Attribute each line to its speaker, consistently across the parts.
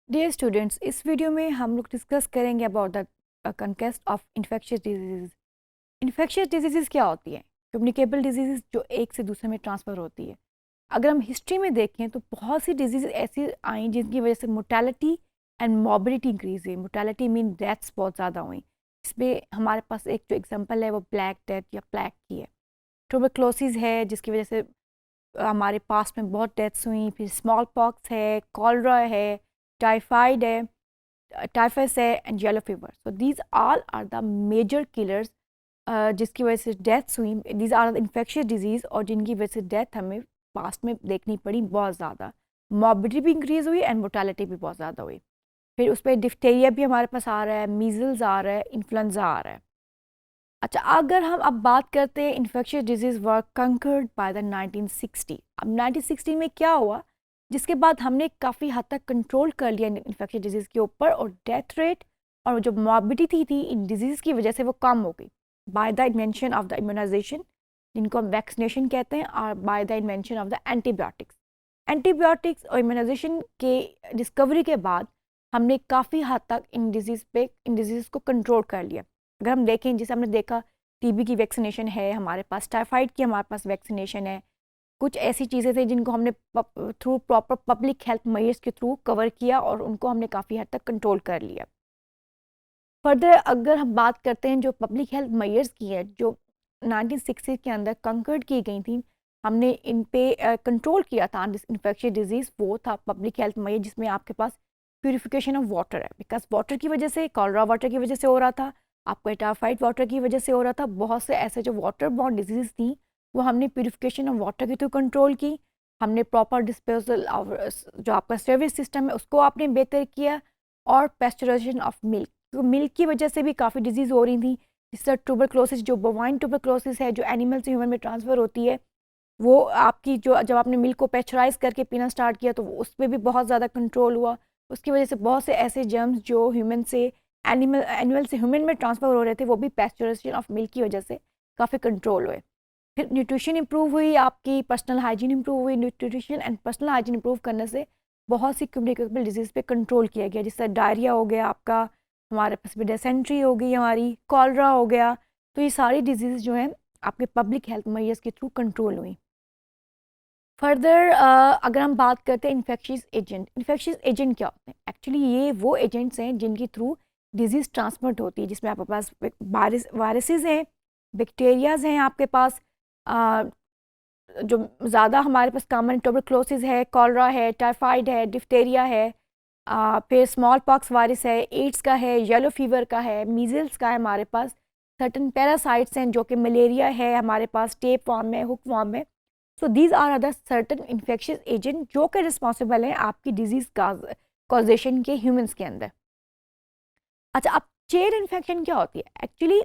Speaker 1: Dear students, इस video में हम लोग डिस्कस करेंगे about the कंकेस्ट of infectious disease. Infectious disease क्या होती हैं? कम्युनिकेबल डिजीज़ जो एक से दूसरे में ट्रांसफ़र होती है। अगर हम हिस्ट्री में देखें तो बहुत सी डिजीज़ ऐसी आई जिनकी वजह से मोर्टेलिटी एंड मॉर्बिडिटी इंक्रीज़ हुई। मोर्टेलिटी मीन डेथ्स बहुत ज़्यादा हुई। इसमें हमारे पास एक जो एग्जांपल है वो ब्लैक डेथ या प्लेग की है। ट्यूबरक्लोसिस है जिसकी वजह से हमारे पास में बहुत डेथ्स हुई। फिर स्मॉल पॉक्स है, कॉलरा है, टाइफाइड है, टाइफस है and yellow fever. So these all are the major killers जिसकी वजह से डेथ्स हुई। These are the infectious diseases और जिनकी वजह से डेथ हमें पास्ट में देखनी पड़ी बहुत ज़्यादा। मॉर्बिडिटी भी इंक्रीज़ हुई एंड मोर्टेलिटी भी बहुत ज़्यादा हुई। फिर उस पर डिफ्थेरिया भी हमारे पास आ रहा है, मीज़ल्स आ रहा है, इन्फ्लुएंजा आ रहा है। अच्छा, अगर हम अब बात करते हैं infectious disease were conquered by the 1960। अब 1960 में क्या हुआ जिसके बाद हमने काफ़ी हद तक कंट्रोल कर लिया इन्फेक्शियस डिजीज़ के ऊपर, और डेथ रेट और जो मॉर्बिडिटी थी इन डिजीज़ की वजह से वो कम हो गई by the invention of the immunization, जिनको हम वैक्सीनेशन कहते हैं, और by the invention of the antibiotics. Antibiotics और इम्यूनाइजेशन के डिस्कवरी के बाद हमने काफ़ी हद तक इन डिजीज़ को कंट्रोल कर लिया। अगर हम देखें, जैसे हमने देखा, टीबी की वैक्सीनेशन है हमारे पास, टाइफाइड की हमारे पास वैक्सीनेशन है। कुछ ऐसी चीज़ें थी जिनको हमने through proper public health measures के थ्रू कवर किया और उनको हमने काफ़ी हद तक कंट्रोल कर लिया। फर्दर अगर हम बात करते हैं जो पब्लिक हेल्थ मेजर्स की है जो 1960 के अंदर कंकर्ड की गई थी, हमने इन पे कंट्रोल किया था इन्फेक्शियस डिजीज़, वो था पब्लिक हेल्थ मेजर जिसमें आपके पास प्यूरिफिकेशन ऑफ वाटर है। बिकॉज वाटर की वजह से, कॉलरा वाटर की वजह से हो रहा था, आपको टाइफाइड वाटर की वजह से हो रहा था। बहुत से ऐसे जो वाटर बॉर्न डिजीज़ थी वो हमने प्यूरिफिकेशन ऑफ वाटर के थ्रू कंट्रोल की। हमने प्रॉपर डिस्पोजल ऑफ जो आपका सर्विस सिस्टम है उसको आपने बेहतर किया, और पेस्चराइजेशन ऑफ मिल्क, क्योंकि मिल्क की वजह से भी काफ़ी डिजीज़ हो रही थी। जिससे ट्यूबरक्लोसिस, जो बोवाइन ट्यूबरक्लोसिस है जो एनिमल से ह्यूमन में ट्रांसफ़र होती है, वो आपकी जो जब आपने मिल्क को पेस्चराइज करके पीना स्टार्ट किया तो उस पर भी बहुत ज़्यादा कंट्रोल हुआ। उसकी वजह से बहुत से ऐसे जर्म्स जो ह्यूमन से एनिमल से ह्यूमन में ट्रांसफ़र हो रहे थे वो भी पेस्चराइजेशन ऑफ मिल्क की वजह से काफ़ी कंट्रोल हुए। फिर न्यूट्रिशन इंप्रूव हुई, आपकी पर्सनल हाइजीन इंप्रूव हुई। Nutrition and personal hygiene improve करने से बहुत सी कम्युनिकेबल डिजीज़ पे कंट्रोल किया गया, जिससे डायरिया हो गया आपका, हमारे पास भी डिसेंट्री हो गई, हमारी कॉलरा हो गया। तो ये सारी डिजीज़ जो हैं आपके पब्लिक हेल्थ मेजर्स के थ्रू कंट्रोल हुई। फर्दर अगर हम बात करते हैं इन्फेक्शियस एजेंट क्या होते हैं? एक्चुअली ये वो एजेंट्स हैं जिनके थ्रू डिजीज़ ट्रांसमिट होती है, जिसमें आपके पास वायरसेस हैं, बैक्टीरियाज हैं आपके पास। अ, जो ज़्यादा हमारे पास कॉमन ट्यूबरक्लोसिस है, कॉलरा है, टाइफाइड है, डिफ्थेरिया है, फिर स्मॉल पॉक्स वायरस है, एड्स का है, येलो फीवर का है, मीजल्स का है हमारे पास। सर्टन पैरासाइट्स हैं जो कि मलेरिया है हमारे पास, टेप फॉर्म में, हुक फॉर्म में। So these are other certain infectious agent जो कि रिस्पॉन्सिबल हैं आपकी डिजीज़ कॉजेशन के ह्यूमंस के अंदर। अच्छा, अब चेन इन्फेक्शन क्या होती है? एक्चुअली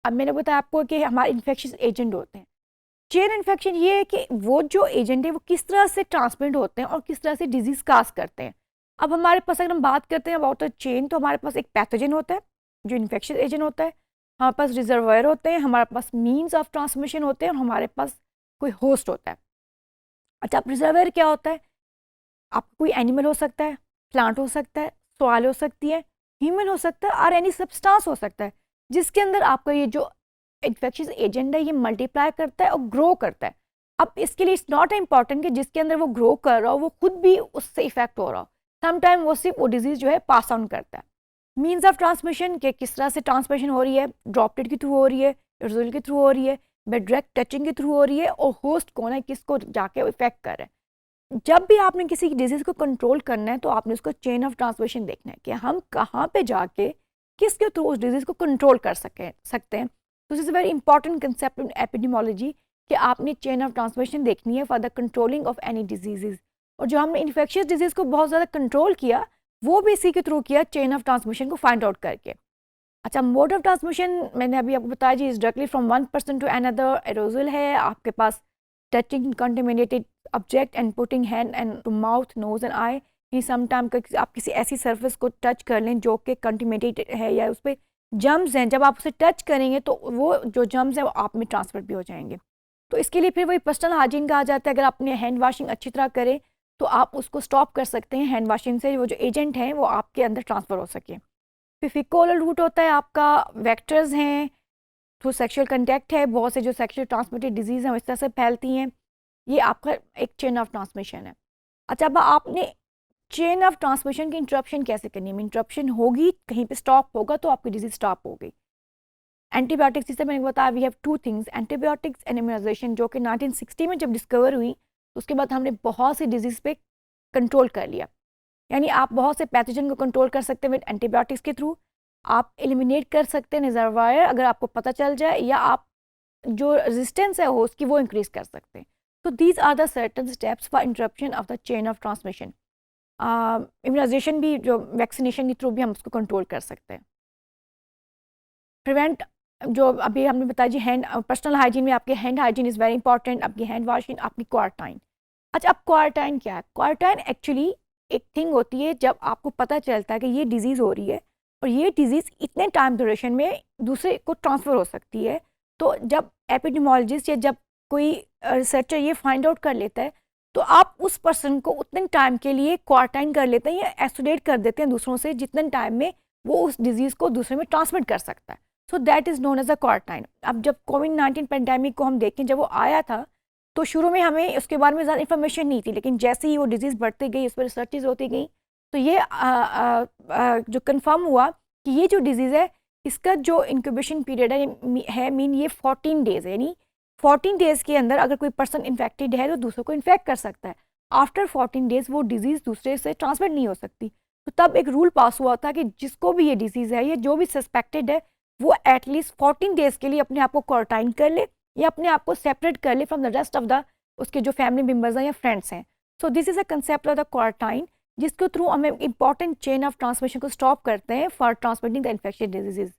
Speaker 1: अब मैंने बताया आपको कि हमारे इन्फेक्शियस एजेंट होते हैं। चेन इन्फेक्शन ये है कि वो जो एजेंट है वो किस तरह से ट्रांसमिट होते हैं और किस तरह से डिजीज़ काज करते हैं। अब हमारे पास अगर हम बात करते हैं अबाउट द चेन, तो हमारे पास एक पैथोजन होता है जो इन्फेक्शियस एजेंट होता है, हमारे पास रिजर्वायर होते हैं, हमारे पास मीन्स ऑफ ट्रांसमिशन होते हैं, और हमारे पास कोई होस्ट होता है। अच्छा, अब रिजर्वायर क्या होता है? आप कोई एनिमल हो सकता है, प्लांट हो सकता है, सॉइल हो सकती है, ह्यूमन हो सकता है, और एनी सब्सटेंस हो सकता है जिसके अंदर आपका ये जो इन्फेक्शियस एजेंट है ये मल्टीप्लाई करता है और ग्रो करता है। अब इसके लिए इट्स नॉट इम्पॉर्टेंट कि जिसके अंदर वो ग्रो कर रहा हो वो खुद भी उससे इफेक्ट हो रहा हो। समटाइम वो सिर्फ वो डिजीज़ जो है पास ऑन करता है। मीन्स ऑफ ट्रांसमिशन के किस तरह से ट्रांसमिशन हो रही है, ड्रॉपलेट के थ्रू हो रही है, एरोजोल के थ्रू हो रही है, डायरेक्ट टचिंग के थ्रू हो रही है, और होस्ट कौन है, किसको जाके इफेक्ट कर रहा है। जब भी आपने किसी डिजीज़ को कंट्रोल करना है तो आपने उसको चेन ऑफ ट्रांसमिशन देखना है कि हम कहाँ पे जाके किसके थ्रू उस डिजीज़ को कंट्रोल कर सकते हैं। तो this is very important concept in epidemiology कि आपने चेन ऑफ ट्रांसमिशन देखनी है for the controlling of any disease. और जो हमने इन्फेक्शियस डिजीज़ को बहुत ज़्यादा कंट्रोल किया वो भी इसी के थ्रू किया, चेन ऑफ ट्रांसमिशन को फाइंड आउट करके। अच्छा, मोड ऑफ ट्रांसमिशन मैंने अभी आपको बताया जी, is directly from one person to another. Aerosol है आपके पास, touching contaminated object and putting hand and to mouth, nose and eye. कि समटाइम आप किसी ऐसी सरफेस को टच कर लें जो कि कंटेमिनेटेड है या उस पर जम्स हैं, जब आप उसे टच करेंगे तो वो जो जम्स हैं वो आप में ट्रांसफर भी हो जाएंगे। तो इसके लिए फिर वही पर्सनल हाइजीन कहा जाता है। अगर अपने हैंड वाशिंग अच्छी तरह करें तो आप उसको स्टॉप कर सकते हैं हैंड वाशिंग से, वो जो एजेंट हैं वो आपके अंदर ट्रांसफ़र हो सके। फिर फीकल रूट होता है आपका, वेक्टर्स हैं, थ्रू सेक्सुअल कंटेक्ट है, बहुत से जो सेक्सुअल ट्रांसमिटेड डिजीज़ हैं इस तरह से फैलती हैं, ये आपका एक चेन ऑफ ट्रांसमिशन है। अच्छा, अब आपने चेन ऑफ ट्रांसमिशन की इंटरप्शन कैसे करनी है? इंटरप्शन होगी, कहीं पे स्टॉप होगा तो आपकी डिजीज स्टॉप हो गई। एंटीबायोटिक्स, जिससे मैंने बताया we have two things, antibiotics and immunization, जो कि 1960 में जब डिस्कवर हुई तो उसके बाद हमने बहुत सी डिजीज़ पे कंट्रोल कर लिया। यानी आप बहुत से पैथोजन को कंट्रोल कर सकते हैं विद एंटीबायोटिक्स के थ्रू, आप एलिमिनेट कर सकते हैं रिजर्वायर अगर आपको पता चल जाए, या आप जो रेजिस्टेंस है होस्ट की वो इंक्रीज कर सकते हैं। तो these are the certain steps for interruption of the chain of transmission. Immunization भी, जो वैक्सीनेशन के थ्रू भी हम उसको कंट्रोल कर सकते हैं। प्रिवेंट, जो अभी हमने बताया जी, हैंड पर्सनल हाइजीन में आपके hand hygiene is very important, आपकी हैंड वॉशिंग, आपकी क्वारंटाइन। अच्छा, अब क्वारंटाइन क्या है? क्वारंटाइन एक्चुअली एक थिंग होती है जब आपको पता चलता है कि ये डिज़ीज़ हो रही है और ये डिज़ीज़ इतने टाइम ड्यूरेशन में दूसरे को ट्रांसफ़र हो सकती है। तो जब एपिडेमियोलॉजिस्ट या जब कोई रिसर्चर ये फाइंड आउट कर लेता है तो आप उस पर्सन को उतने टाइम के लिए क्वारंटाइन कर लेते हैं या आइसोलेट कर देते हैं दूसरों से, जितने टाइम में वो उस डिज़ीज़ को दूसरे में ट्रांसमिट कर सकता है। So that is known as a quarantine. अब जब कोविड-19 पेंडेमिक को हम देखें, जब वो आया था तो शुरू में हमें उसके बारे में ज़्यादा इन्फॉर्मेशन नहीं थी, लेकिन जैसे ही वो डिज़ीज़ बढ़ती गई, उस पर रिसर्चेज होती गई, तो ये जो कंफर्म हुआ कि ये जो डिज़ीज़ है इसका जो इंक्यूबेशन पीरियड है मीन ये 14 डेज़ है, यानी 14 डेज़ के अंदर अगर कोई पर्सन इन्फेक्टेड है तो दूसरों को इन्फेक्ट कर सकता है। आफ्टर 14 डेज़ वो डिज़ीज़ दूसरे से ट्रांसमिट नहीं हो सकती। तो तब एक रूल पास हुआ था कि जिसको भी ये डिज़ीज़ है या जो भी सस्पेक्टेड है वो एटलीस्ट 14 डेज़ के लिए अपने आप को क्वारंटाइन कर ले या अपने आप को सेपरेट कर ले from the rest of the उसके जो फैमिली मेम्बर्स हैं या फ्रेंड्स हैं। So this is a concept of the quarantine, जिसके थ्रू हम इंपॉर्टेंट चेन ऑफ ट्रांसमिशन को स्टॉप करते हैं for transmitting the infectious disease.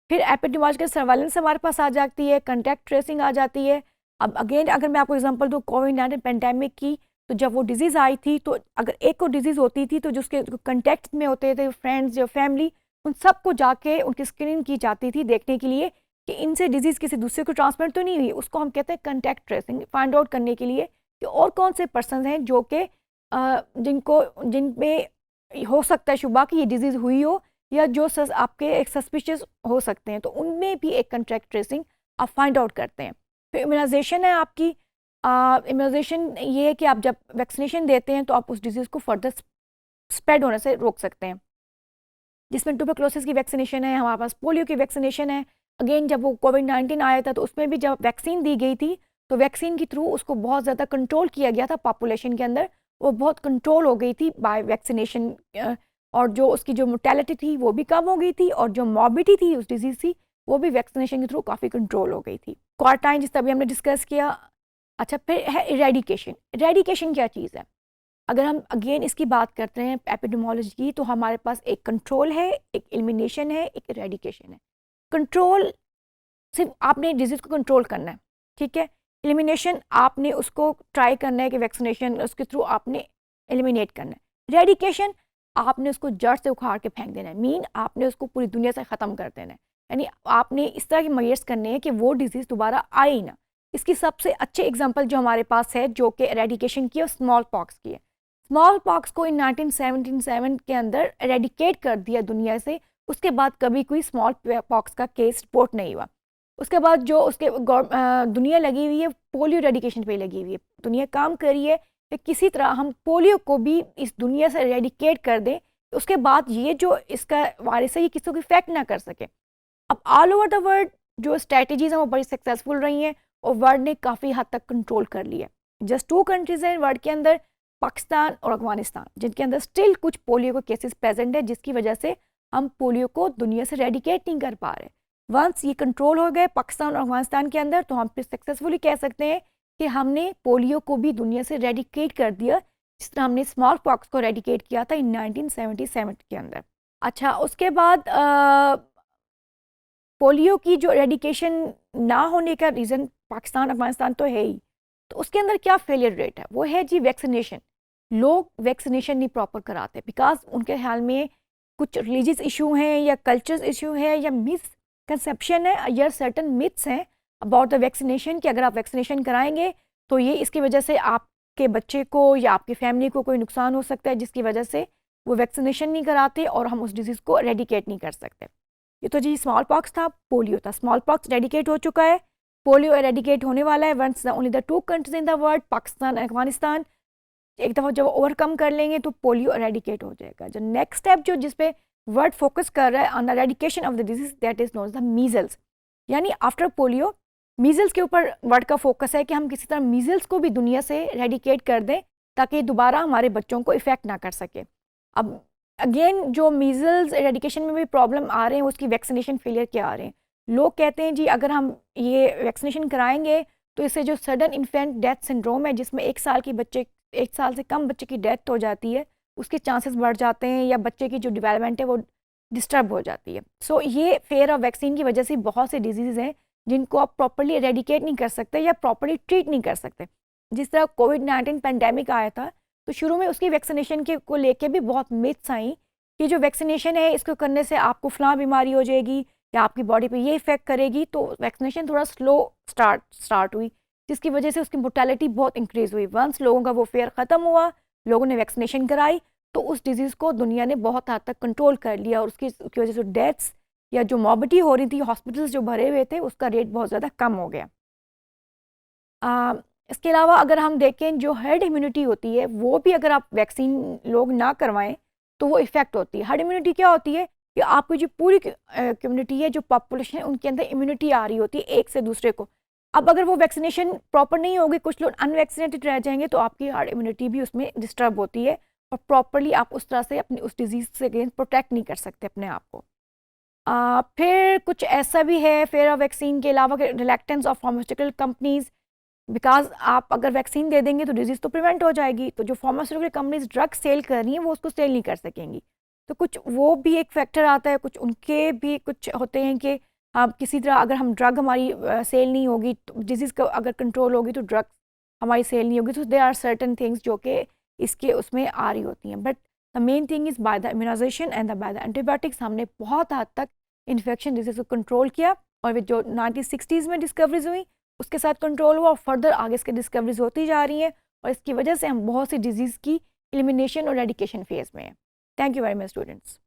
Speaker 1: फिर एपिडेमियोलॉजिकल सर्वेलेंस हमारे पास आ जाती है, कंटैक्ट ट्रेसिंग आ जाती है। अब अगेन अगर मैं आपको एग्जांपल दूँ कोविड-19 पेंडेमिक की, तो जब वो डिज़ीज़ आई थी तो अगर एक को डिज़ीज़ होती थी तो जो उसके कंटैक्ट में होते थे फ्रेंड्स या फैमिली, उन सबको जाके उनकी स्क्रीनिंग की जाती थी देखने के लिए कि इनसे डिज़ीज़ किसी दूसरे को ट्रांसमिट तो नहीं हुई। उसको हम कहते हैं कंटैक्ट ट्रेसिंग, फाइंड आउट करने के लिए कि और कौन से पर्सन हैं जो कि जिन में हो सकता है शुबा कि ये डिज़ीज़ हुई हो या जो आपके एक सस्पिशियस हो सकते हैं, तो उनमें भी एक कंटैक्ट ट्रेसिंग आप फाइंड आउट करते हैं। फिर इम्यूनाइजेशन है आपकी। इम्यूनाइजेशन ये है कि आप जब वैक्सीनेशन देते हैं तो आप उस डिज़ीज़ को फर्दर स्प्रेड होने से रोक सकते हैं, जिसमें ट्यूबरकुलोसिस की वैक्सीनेशन है, हमारे पास पोलियो की वैक्सीनेशन है। अगेन जब वो कोविड-19 आया था तो उसमें भी जब वैक्सीन दी गई थी तो वैक्सीन के थ्रू उसको बहुत ज़्यादा कंट्रोल किया गया था पॉपुलेशन के अंदर, वो बहुत कंट्रोल हो गई थी बाय वैक्सीनेशन, और जो उसकी जो मोर्टेलिटी थी वो भी कम हो गई थी और जो मॉर्बिडिटी थी उस डिजीज़ की वो भी वैक्सीनेशन के थ्रू काफ़ी कंट्रोल हो गई थी। क्वारंटाइन जिस तरह हमने डिस्कस किया। अच्छा, फिर है इरेडिकेशन। इरेडिकेशन क्या चीज़ है? अगर हम अगेन इसकी बात करते हैं एपिडेमियोलॉजी की, तो हमारे पास एक कंट्रोल है, एक एलिमिनेशन है, एक इरेडिकेशन है। कंट्रोल सिर्फ आपने डिजीज़ को कंट्रोल करना है, ठीक है। एलिमिनेशन आपने उसको ट्राई करना है कि वैक्सीनेशन उसके थ्रू आपने एलिमिनेट करना है। इरेडिकेशन आपने उसको जड़ से उखाड़ के फेंक देना है, मीन आपने उसको पूरी दुनिया से ख़त्म कर देना है। यानी आपने इस तरह के मेजर्स करने हैं कि वो डिज़ीज़ दोबारा आए ही ना। इसकी सबसे अच्छे एग्जांपल जो हमारे पास है जो कि इरेडिकेशन की है, स्मॉल पॉक्स की है। स्मॉल पॉक्स को इन 1977 के अंदर इरेडिकेट कर दिया दुनिया से। उसके बाद कभी कोई स्मॉल पॉक्स का केस रिपोर्ट नहीं हुआ। उसके बाद जो उसके दुनिया लगी हुई है पोलियो इरेडिकेशन पे लगी हुई है। दुनिया काम कर रही है कि किसी तरह हम पोलियो को भी इस दुनिया से इरेडिकेट कर दें, उसके बाद ये जो इसका वायरस है ये किसी को इफेक्ट ना कर सके। अब ऑल ओवर द वर्ल्ड जो स्ट्रैटेजीज हैं वो बड़ी सक्सेसफुल रही हैं और वर्ल्ड ने काफ़ी हद तक कंट्रोल कर लिया। जस्ट 2 कंट्रीज हैं वर्ल्ड के अंदर, पाकिस्तान और अफगानिस्तान, जिनके अंदर स्टिल कुछ पोलियो के केसेस प्रेजेंट है, जिसकी वजह से हम पोलियो को दुनिया से रेडिकेट नहीं कर पा रहे। वंस ये कंट्रोल हो गए पाकिस्तान और अफगानिस्तान के अंदर, तो हम फिर सक्सेसफुली कह सकते हैं कि हमने पोलियो को भी दुनिया से रेडिकेट कर दिया, जिस तरह हमने स्मॉल पॉक्स को रेडिकेट किया था इन 1977 के अंदर। अच्छा, उसके बाद पोलियो की जो रेडिकेशन ना होने का रीज़न पाकिस्तान अफगानिस्तान तो है ही, तो उसके अंदर क्या फेलियर रेट है? वो है जी वैक्सीनेशन। लोग वैक्सीनेशन नहीं प्रॉपर कराते बिकॉज उनके ख्याल में कुछ रिलीजियस इशू हैं या कल्चरल इशू है या मिसकंसेप्शन है या सर्टन मिथ्स हैं अबाउट द वैक्सीनेशन कि अगर आप वैक्सीनेशन कराएंगे तो ये इसकी वजह से आप आपके बच्चे को या आपकी फैमिली को कोई नुकसान हो सकता है जिसकी वजह से वो वैक्सीनेशन नहीं कराते और हम उस डिजीज़ को एरेडिकेट नहीं कर सकते। ये तो जी स्मॉल पॉक्स था, पोलियो था। स्मॉल पॉक्स एरेडिकेट हो चुका है, पोलियो एरेडिकेट होने वाला है। Once only the 2 countries in the world, Pakistan and Afghanistan, एक दफ़ा जब ओवरकम कर लेंगे तो पोलियो एरेडिकेट हो जाएगा। जो नेक्स्ट स्टेप जो जिस पे वर्ल्ड फोकस कर रहा है on eradication of the disease, that is known the measles. यानी आफ्टर पोलियो मीजल्स के ऊपर वर्ल्ड का फोकस है कि हम किसी तरह मीजल्स को भी दुनिया से एरेडिकेट कर दें ताकि दोबारा हमारे बच्चों को इफेक्ट ना कर सके। अब अगेन जो मीजल्स एरेडिकेशन में भी प्रॉब्लम आ रहे हैं उसकी वैक्सीनेशन फेलियर क्या आ रहे हैं। लोग कहते हैं जी अगर हम ये वैक्सीनेशन कराएंगे तो इससे जो सडन इन्फेंट डेथ सिंड्रोम है जिसमें 1 साल से कम बच्चे की डेथ हो जाती है, उसके चांसेस बढ़ जाते हैं या बच्चे की जो डेवलपमेंट है वो डिस्टर्ब हो जाती है। सो ये फेयर ऑफ वैक्सीन की वजह से बहुत से डिजीज़ हैं जिनको आप प्रॉपर्ली एरेडिकेट नहीं कर सकते या प्रॉपर्ली ट्रीट नहीं कर सकते। जिस तरह कोविड-19 पैंडेमिक आया था तो शुरू में उसकी वैक्सीनेशन के को लेके भी बहुत मिथ्स आई कि जो वैक्सीनेशन है इसको करने से आपको फलां बीमारी हो जाएगी या आपकी बॉडी पे ये इफेक्ट करेगी। तो वैक्सीनेशन थोड़ा स्लो स्टार्ट हुई जिसकी वजह से उसकी मोर्टेलिटी बहुत इंक्रीज़ हुई। वंस लोगों का वो फेयर ख़त्म हुआ, लोगों ने वैक्सीनेशन कराई तो उस डिज़ीज़ को दुनिया ने बहुत हद तक कंट्रोल कर लिया और उसकी वजह से डेथ्स या जो मॉर्बिडिटी हो रही थी, हॉस्पिटल्स जो भरे हुए थे, उसका रेट बहुत ज़्यादा कम हो गया। इसके अलावा अगर हम देखें जो हर्ड इम्यूनिटी होती है वो भी अगर आप वैक्सीन लोग ना करवाएं तो वो इफ़ेक्ट होती है। हर्ड इम्यूनिटी क्या होती है कि आपकी जो पूरी कम्युनिटी है, जो पॉपुलेशन है, उनके अंदर इम्यूनिटी आ रही होती है एक से दूसरे को। अब अगर वो वैक्सीनेशन प्रॉपर नहीं होगी, कुछ लोग अनवैक्सीनेटेड रह जाएंगे तो आपकी हार्ड इम्यूनिटी भी उसमें डिस्टर्ब होती है और प्रॉपरली आप उस तरह से अपनी उस डिजीज़ से अगेंस्ट प्रोटेक्ट नहीं कर सकते अपने आप को। फिर कुछ ऐसा भी है फेयर ऑफ वैक्सीन के अलावा reluctance of pharmaceutical companies, because आप अगर वैक्सीन दे देंगे तो डिजीज़ तो प्रिवेंट हो जाएगी, तो जो फार्मास्यूटिकल कंपनीज ड्रग सेल कर रही हैं वो उसको सेल नहीं कर सकेंगी। तो कुछ वो भी एक फैक्टर आता है, कुछ उनके भी कुछ होते हैं कि आप किसी तरह अगर हम ड्रग हमारी सेल नहीं होगी तो डिजीज़ का अगर कंट्रोल होगी तो ड्रग हमारी सेल नहीं होगी। तो देयर आर सर्टन थिंग्स जो कि इसके उसमें आ रही होती हैं। But the main thing is by the immunization and by the antibiotics हमने बहुत हद तक इन्फेक्शन डिजीज़ को कंट्रोल किया और जो 1960s में डिस्कवरीज हुई उसके साथ कंट्रोल हुआ और फर्दर आगे इसके डिस्कवरीज होती जा रही हैं और इसकी वजह से हम बहुत सी डिजीज़ की एलिमिनेशन और एडिकेशन फेज़ में हैं। Thank you very much students.